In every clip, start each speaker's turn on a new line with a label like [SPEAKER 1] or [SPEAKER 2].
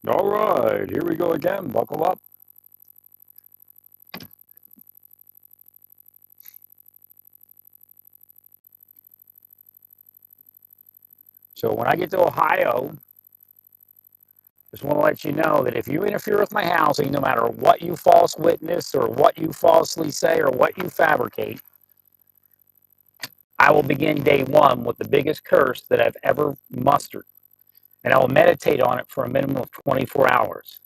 [SPEAKER 1] All right, here we go again. Buckle up. So when I get to Ohio, just want to let you know that if you interfere with my housing, no matter what you false witness or what you falsely say or what you fabricate, I will begin day one with the biggest curse that I've ever mustered. And I will meditate on it for a minimum of 24 hours.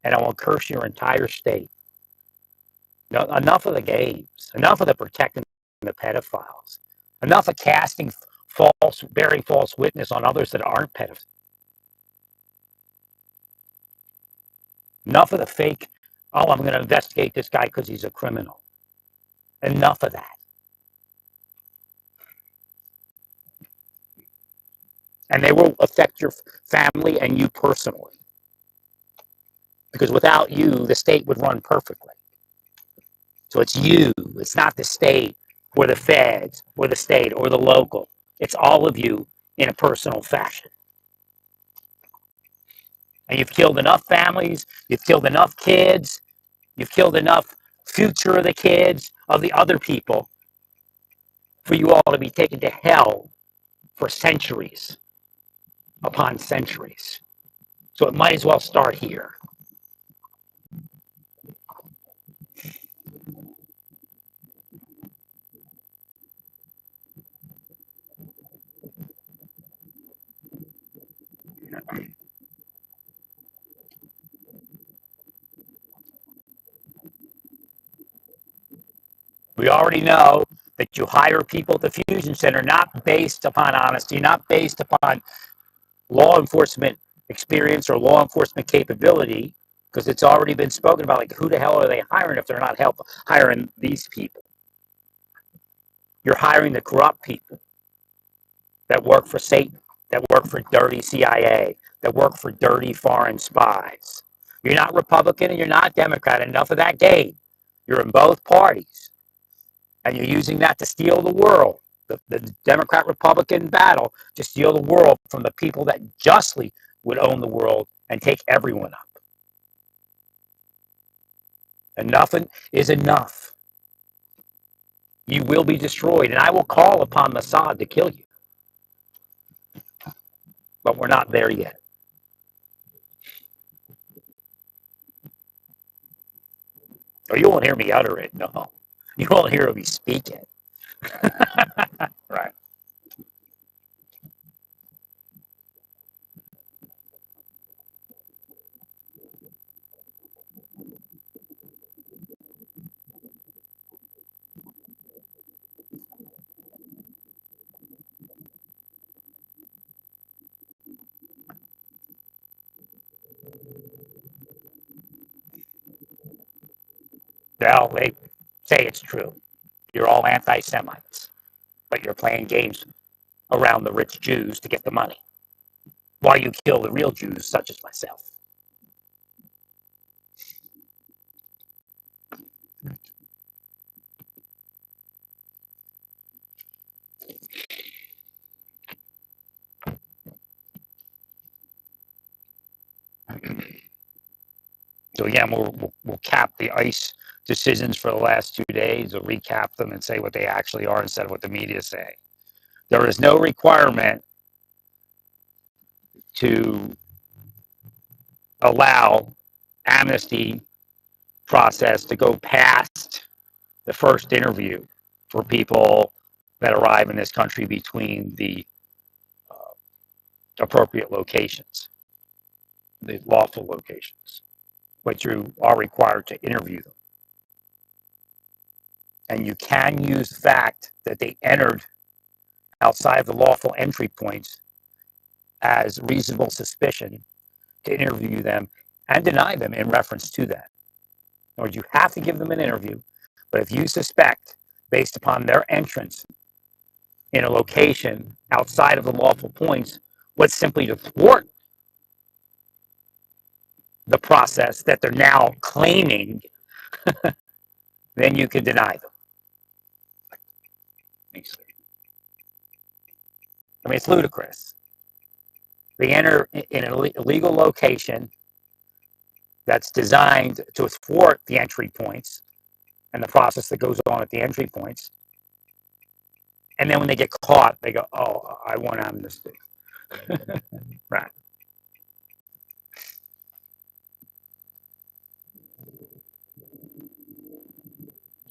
[SPEAKER 1] And I will curse your entire state. No, enough of the games. Enough of the protecting the pedophiles. Enough of casting bearing false witness on others that aren't pedophiles. Enough of the fake, oh, I'm going to investigate this guy because he's a criminal. Enough of that. And they will affect your family and you personally. Because without you, the state would run perfectly. So it's you. It's not the state or the feds or the state or the local. It's all of you in a personal fashion. And you've killed enough families. You've killed enough kids. You've killed enough future of the kids, of the other people, for you all to be taken to hell for centuries upon centuries. So it might as well start here. We already know that you hire people at the Fusion Center not based upon honesty, not based upon law enforcement experience or law enforcement capability, because it's already been spoken about. Like, who the hell are they hiring if they're not hiring these people? You're hiring the corrupt people that work for Satan, that work for dirty CIA, that work for dirty foreign spies. You're not Republican and you're not Democrat. Enough of that game. You're in both parties. And you're using that to steal the world, the Democrat Republican battle, to steal the world from the people that justly would own the world and take everyone up. Enough is enough. You will be destroyed, and I will call upon Mossad to kill you. But we're not there yet. Or you won't hear me utter it, no. You won't hear me speak it. Right. Well, they say it's true. You're all anti Semites, but you're playing games around the rich Jews to get the money while you kill the real Jews, such as myself. So again, we'll cap the ICE decisions for the last 2 days. We'll recap them and say what they actually are instead of what the media say. There is no requirement to allow amnesty process to go past the first interview for people that arrive in this country between the appropriate locations, the lawful locations, but you are required to interview them. And you can use the fact that they entered outside of the lawful entry points as reasonable suspicion to interview them and deny them in reference to that. In other words, you have to give them an interview, but if you suspect, based upon their entrance in a location outside of the lawful points, what's simply to thwart the process that they're now claiming, then you can deny them. I mean, it's ludicrous. They enter in an illegal location that's designed to thwart the entry points and the process that goes on at the entry points. And then when they get caught, they go, "Oh, I want amnesty." Right.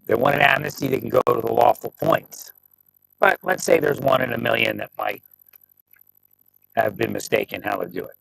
[SPEAKER 1] They want an amnesty, they can go to the lawful points. But let's say there's 1 in 1 million that might have been mistaken how to do it.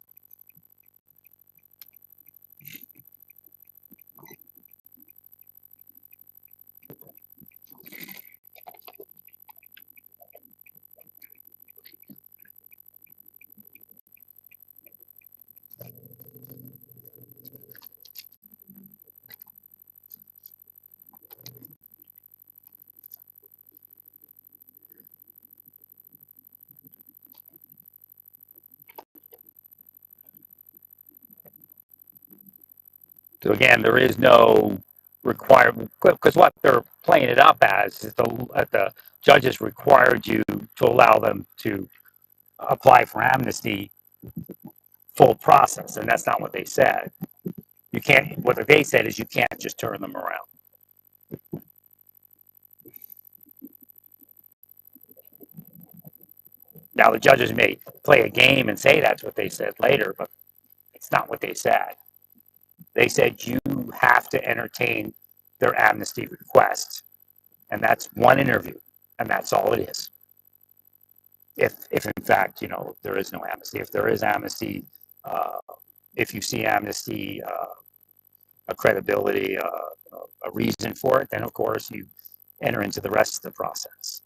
[SPEAKER 1] So again, there is no requirement, because what they're playing it up as is the judges required you to allow them to apply for amnesty full process, and that's not what they said. You can't. What they said is you can't just turn them around. Now the judges may play a game and say that's what they said later, but it's not what they said. They said you have to entertain their amnesty requests, and that's one interview, and that's all it is. If in fact there is no amnesty, if there is amnesty, if you see amnesty, a credibility, a reason for it, then of course you enter into the rest of the process.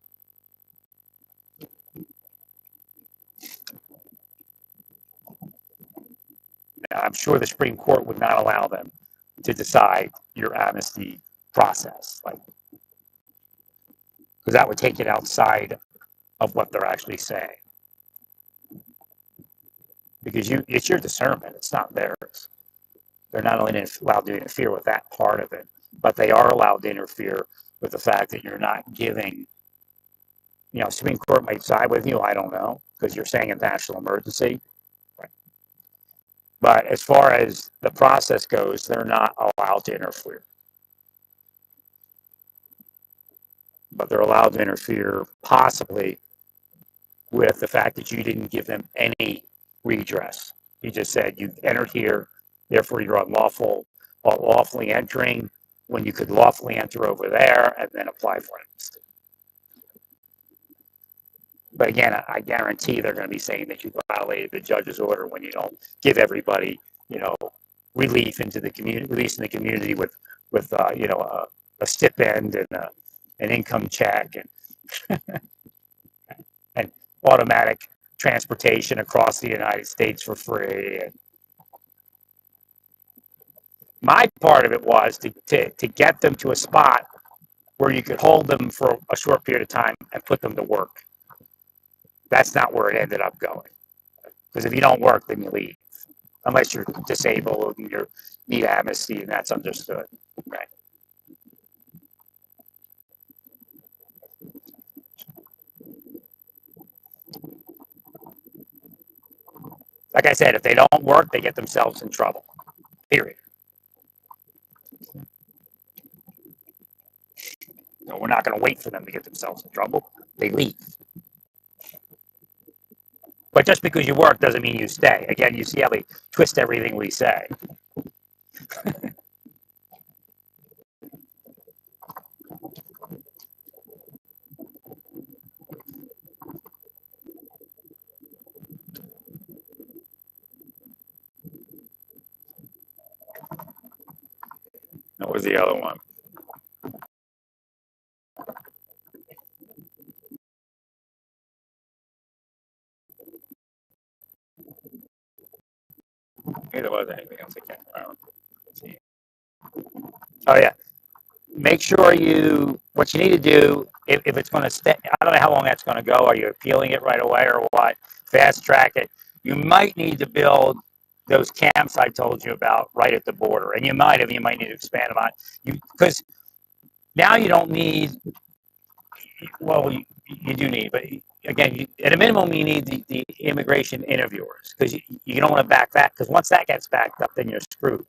[SPEAKER 1] Now, I'm sure the Supreme Court would not allow them to decide your amnesty process, because that would take it outside of what they're actually saying. Because it's your discernment, it's not theirs. They're not only allowed to interfere with that part of it, but they are allowed to interfere with the fact that you're not giving, Supreme Court might side with you, I don't know, because you're saying a national emergency. Right. But as far as the process goes, they're not allowed to interfere. But they're allowed to interfere possibly with the fact that you didn't give them any redress. You just said you entered here, therefore you're unlawful, lawfully entering when you could lawfully enter over there and then apply for amnesty. But again, I guarantee they're going to be saying that you violated the judge's order when you don't give everybody, relief into the community, release in the community with a stipend and an income check and automatic transportation across the United States for free. And my part of it was to get them to a spot where you could hold them for a short period of time and put them to work. That's not where it ended up going. Because if you don't work, then you leave. Unless you're disabled and you need amnesty, and that's understood. Right. Like I said, if they don't work, they get themselves in trouble. Period. We're not going to wait for them to get themselves in trouble. They leave. But just because you work doesn't mean you stay. Again, you see how they twist everything we say. What was the other one? Maybe there was anything else I can't remember. Oh yeah. Make sure what you need to do, if it's going to stay, I don't know how long that's going to go. Are you appealing it right away or what? Fast track it. You might need to build those camps I told you about right at the border, and you might need to expand them on because now you don't need. Well, you do need, but again, at a minimum, you need the immigration interviewers because you don't want to back that because once that gets backed up, then you're screwed.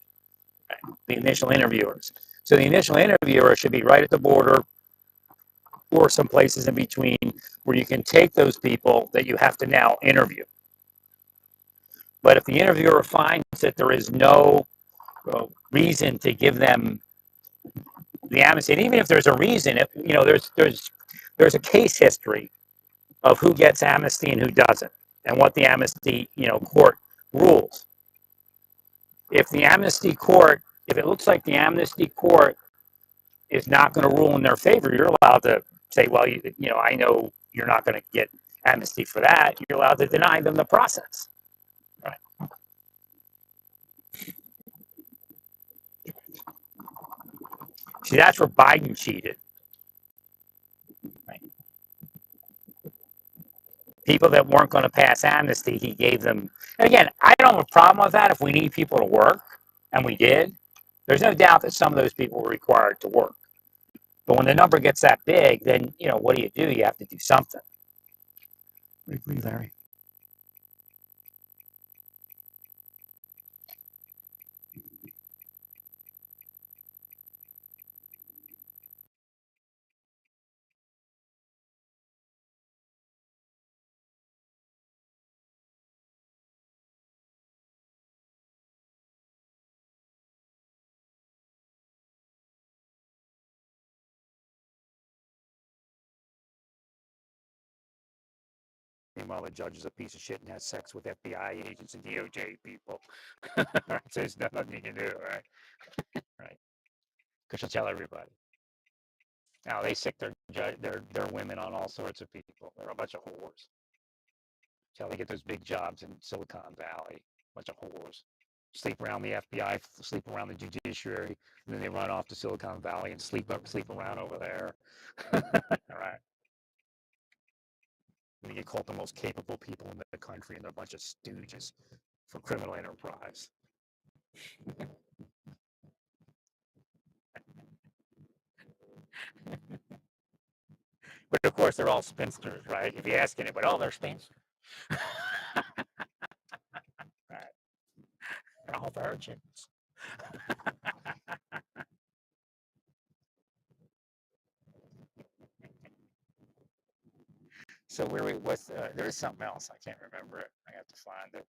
[SPEAKER 1] the initial interviewers. So the initial interviewer should be right at the border or some places in between where you can take those people that you have to now interview. But if the interviewer finds that there is no reason to give them the amnesty, and even if there's a reason, if, there's a case history of who gets amnesty and who doesn't, and what the amnesty court rules. If it looks like the amnesty court is not going to rule in their favor, you're allowed to say, well, I know you're not going to get amnesty for that. You're allowed to deny them the process. Right. See, that's where Biden cheated. Right. People that weren't going to pass amnesty, he gave them. And again, I don't have a problem with that if we need people to work, and we did. There's no doubt that some of those people were required to work. But when the number gets that big, then, what do? You have to do something. What do you, Larry? Meanwhile, the judge is a piece of shit and has sex with FBI agents and DOJ people. So there's nothing you can do, right? Right. Because she'll tell everybody. Now they sick their women on all sorts of people. They're a bunch of whores. Until they get those big jobs in Silicon Valley. Bunch of whores. Sleep around the FBI, sleep around the judiciary, and then they run off to Silicon Valley and sleep around over there. All right. And you get called the most capable people in the country, and they're a bunch of stooges for criminal enterprise. But of course, they're all spinsters, right? If you ask anybody, they're spinsters. Right. They're all virgins. So there is something else. I can't remember it. I have to find it.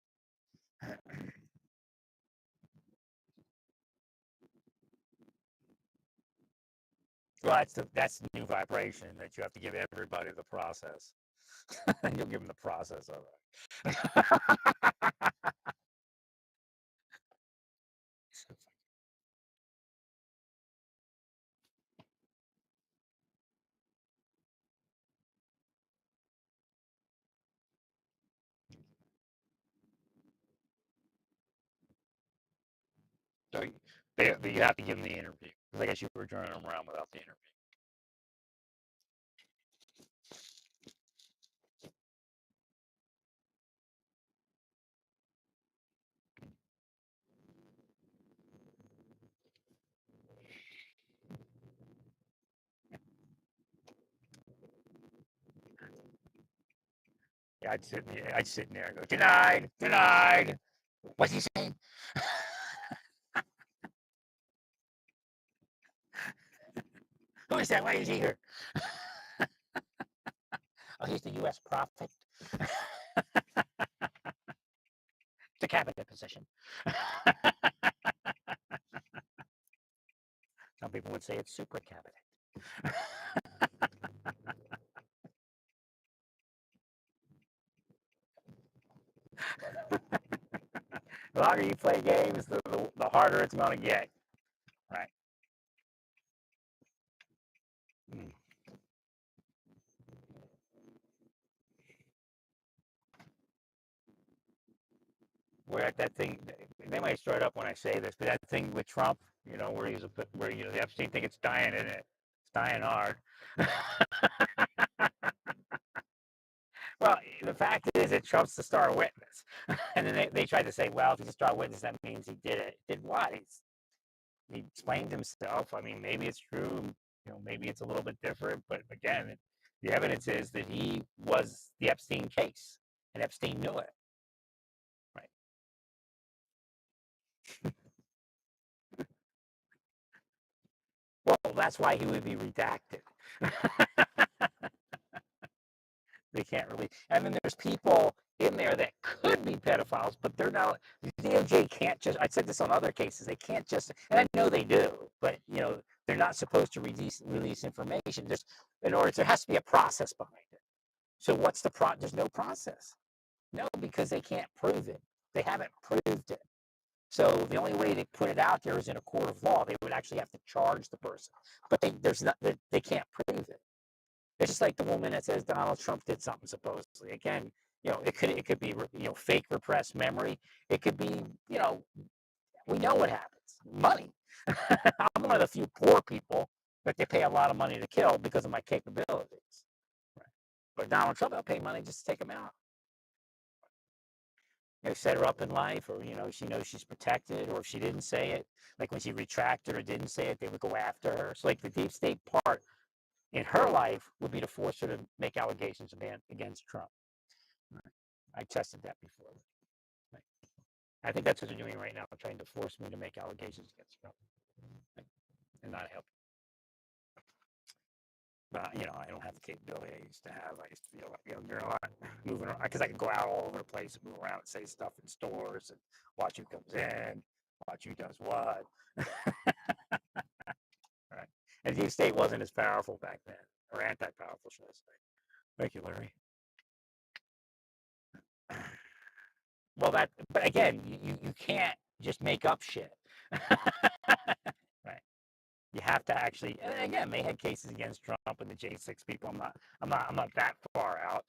[SPEAKER 1] Well, that's the new vibration that you have to give everybody the process. You'll give them the process of it. So you have to give them the interview. Because I guess you were turning them around without the interview. Yeah, I'd sit in there and go, denied, denied. What's he saying? Who is that? Why is he here? Oh, he's the U.S. prophet. The cabinet position. Some people would say it's super cabinet. The longer you play games, the harder it's going to get. Right. Mm. We're at that thing. They might start up when I say this, but that thing with Trump, where the Epstein thing, it's dying, isn't it? It's dying hard. Well, the fact is that Trump's the star witness. And then they tried to say, well, if he's a star witness, that means he did it. Did what? He explained himself. I mean, maybe it's true. Maybe it's a little bit different. But again, the evidence is that he was the Epstein case, and Epstein knew it. Right. Well, that's why he would be redacted. They can't really. And then there's people in there that could be pedophiles, but they're not. The DOJ can't just. I said this on other cases. They can't just. And I know they do, but they're not supposed to release information. In order, there has to be a process behind it. So what's the There's no process. No, because they can't prove it. They haven't proved it. So the only way to put it out there is in a court of law. They would actually have to charge the person, but they can't prove it. It's just like the woman that says Donald Trump did something supposedly. Again, it could be fake repressed memory. It could be we know what happens. Money. I'm one of the few poor people that they pay a lot of money to kill because of my capabilities. Right. But Donald Trump, they'll pay money just to take him out. Set her up in life, or she knows she's protected, or if she didn't say it, like when she retracted or didn't say it, they would go after her. So like the deep state part in her life would be to force her to make allegations against Trump. I tested that before. I think that's what they're doing right now, trying to force me to make allegations against Trump and not help. But I don't have the capability I used to have. I used to be a lot moving around because I could go out all over the place and move around and say stuff in stores and watch who comes in, watch who does what. Right. And the deep state wasn't as powerful back then, or anti-powerful, should I say. Thank you, Larry. Well, but again, you can't just make up shit. Right. You have to actually, and again, they had cases against Trump and the J6 people. I'm not that far out.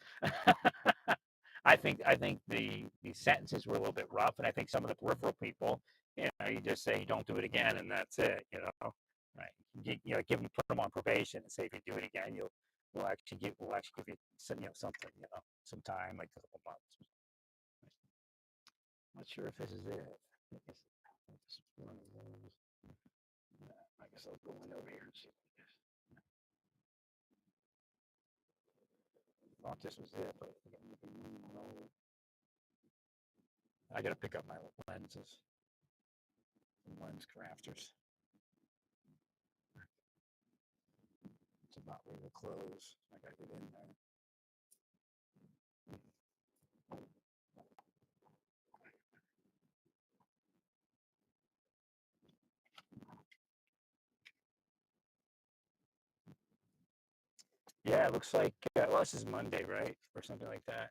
[SPEAKER 1] I think the sentences were a little bit rough, and I think some of the peripheral people, you just say don't do it again, and that's it. Right? Put them on probation and say if you do it again, we'll actually give you something, some time, like a couple months. I'm not sure if this is it. I guess this is one of those. I guess I'll go in over here and see. I thought this was it, but I gotta pick up my lenses. Lens crafters. It's about ready to close. I gotta get in there. Yeah, it looks like, well, this is Monday, right? Or something like that.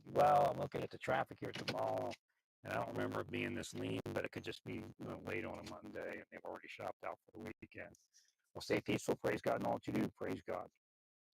[SPEAKER 1] Well, I'm looking at the traffic here tomorrow, and I don't remember it being this lean, but it could just be late on a Monday, and they've already shopped out for the weekend. Well, stay peaceful. Praise God in all that you do. Praise God.